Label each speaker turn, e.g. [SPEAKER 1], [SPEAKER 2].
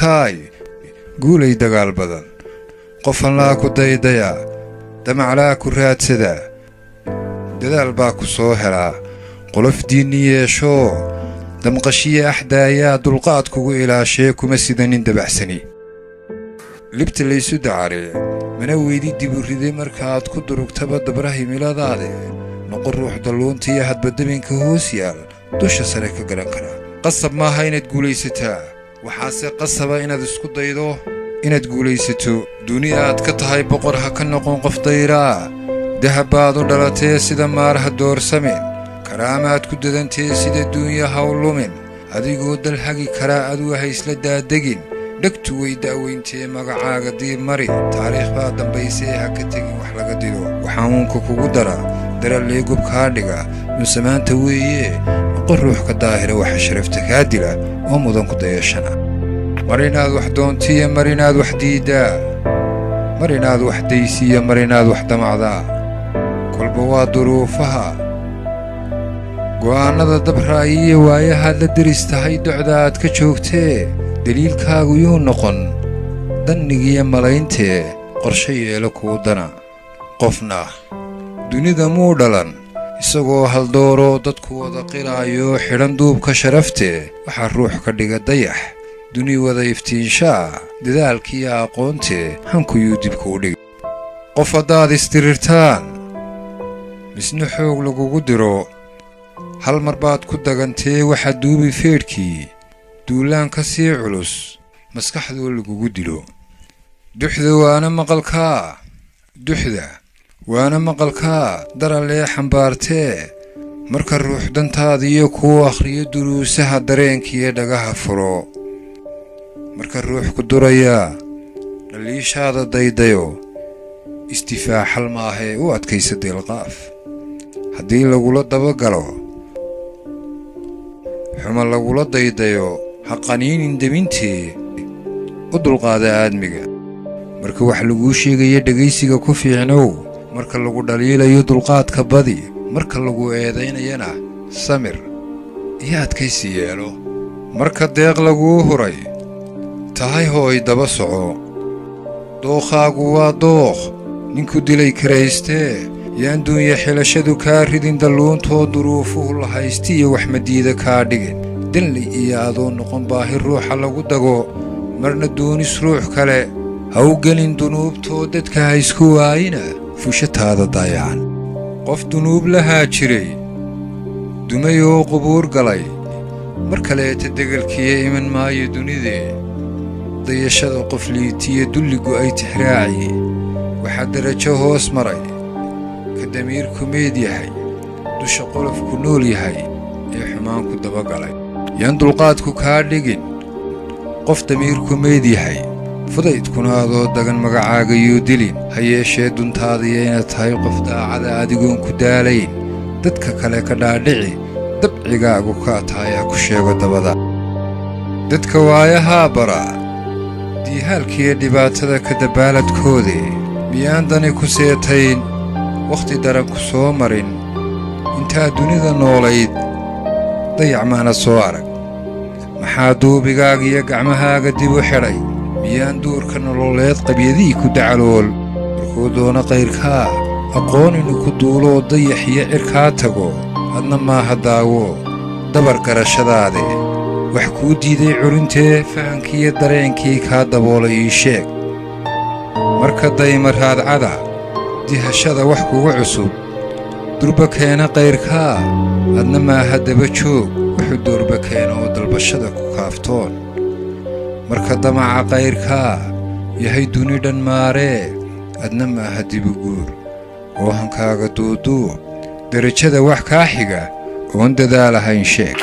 [SPEAKER 1] durugtaay guulay dagaal badan qofan laa ku daydaya damaclaa ku raadsada dadaal baa ku soo helaa qolof diinni yeesho damqashiya axdaayaa dulqaad kugu ilaashee kuma sidanin dabacsani libta laysu dacare mana weydi diburriday markaaad ku durugtaba dabra himiladaade noqon ruux dalluuntiiyo hadba dabinka hoos yaal dusha sare ka garan kara qasab maaha inaad guulaysataa waxaase qasaba inaad isku daydo inaad guulaysato duni aad ka tahay boqor ha ka noqon qof dayraa dahab baad u dhalatee sida maar ha doorsamin karaamaad ku dadantee sida duunya ha u lumin adigoo dal hagi karaa aduu ha isla daadegin dhegtu way da'weyntee magacaaga diib mari taariikh baa dambaysee ha ka tegin wax laga dido waxaa uunka kugu dara darallee gubkaa dhiga nunsamaanta weeye noqon ruux ka daahira waxa sharafta kaa dila oo mudan ku dayashana mar inaad wax doontiiyo mar inaad wax diiddaa mar inaad wax daysiiyo mar inaad wax damacdaa kolba waa duruufaha go'aannada dabraayiyo waayahaad la deris tahay docda aad ka joogtee daliilkaagu yuu noqon dannigiyo malayntee qorshe yeelo kuu dana qofna dunida muu dhalan isagoo haldooroo dadku wada qiraayo xidhan duubka sharaftee waxaa ruux ka dhiga dayax duni wada iftiinshaa dadaalkiiyo aqoontee hankuyuu dibkuu dhigi qof haddaad istirirtaan misna xoog lagugu diro hal mar baad ku dagantee waxaa duubi feedhkii duulaan ka sii culus maskaxdoo lagugu dilo duxda waana maqalkaa darallee xambaartee marka ruux dantaadiyo kuu akhriyo duruusaha dareenkiiyo dhagaha furo marka ruux ku durayaa dhaliishaada daydayo istifaaxal maahee u adkaysa deelqaaf haddii lagula dabagalo xuma lagula daydayo ha qaniinin debintee u dulqaada aadmiga marka wax laguu sheegaya dhegaysiga ku fiicnow marka lagu dhaliilayo dulqaadka badi marka lagu eedaynayana samir iyo adkaysi yeelo marka deeq laguu huray tahay hooy daba soco dookhaagu waa dookh ninku dilay karaystee yaan duunya xilashadu kaa ridin dalluuntoo duruufuhu la haysti iyo wax madiida kaa dhigin danli iyo adoo noqon baahi ruuxa lagu dago marna doonis ruux kale ha u gelin dunuubtoo dadka ha isku waayina fushataada dayacan qof dunuub lahaa jiray dumay oo qubuur galay mar kaleeta degelkiya iman maayo dunidee dayashada qof liitiyo dulligu ay tixraaci waxaa darajo hoos maray ka damiirku meed yahay dusha qolofku nool yahay ee xumaanku dabagalay yaan dulqaadku kaa dhigin qof damiirku meed yahay fudaydkuna adoo dagan magacaagayuu dilin ha yeeshee duntaadiyo inaad tahay qof daacada adigoon ku daalayn dadka kale ka dhaadhici dabcigaagu kaa tahay ha ku sheego dabada dadka waayahaa bara diihaalkiiyo dhibaatada ka dabaaladkoodee miyaan dani ku seetayn wakhti daran ku soo marin intaad dunida noolayd dayac maana soo arag maxaa duubigaaga iyo gacmahaaga dib u xidhay miyaan duurka nololeed qabyadii ku dacalool markuu doono qayrkaa aqoon inuu ku duuloo dayax iyo cirkaa tago adna maaha daawo dabar garashadaade wax kuu diiday curintee fahankiiyo dareenkii kaa daboolay ii sheeg marka dayma raadcada dihashada wax kuga cusub durba keena qayrkaa adna maaha daba joog wuxuu doorba keena oo dalbashada ku kaaftoon marka damaca qayrkaa yahay duni dhan maaree adna maaha dibuguur oo hankaaga duuduub derajada wax kaa xiga oon dadaalahayn sheeg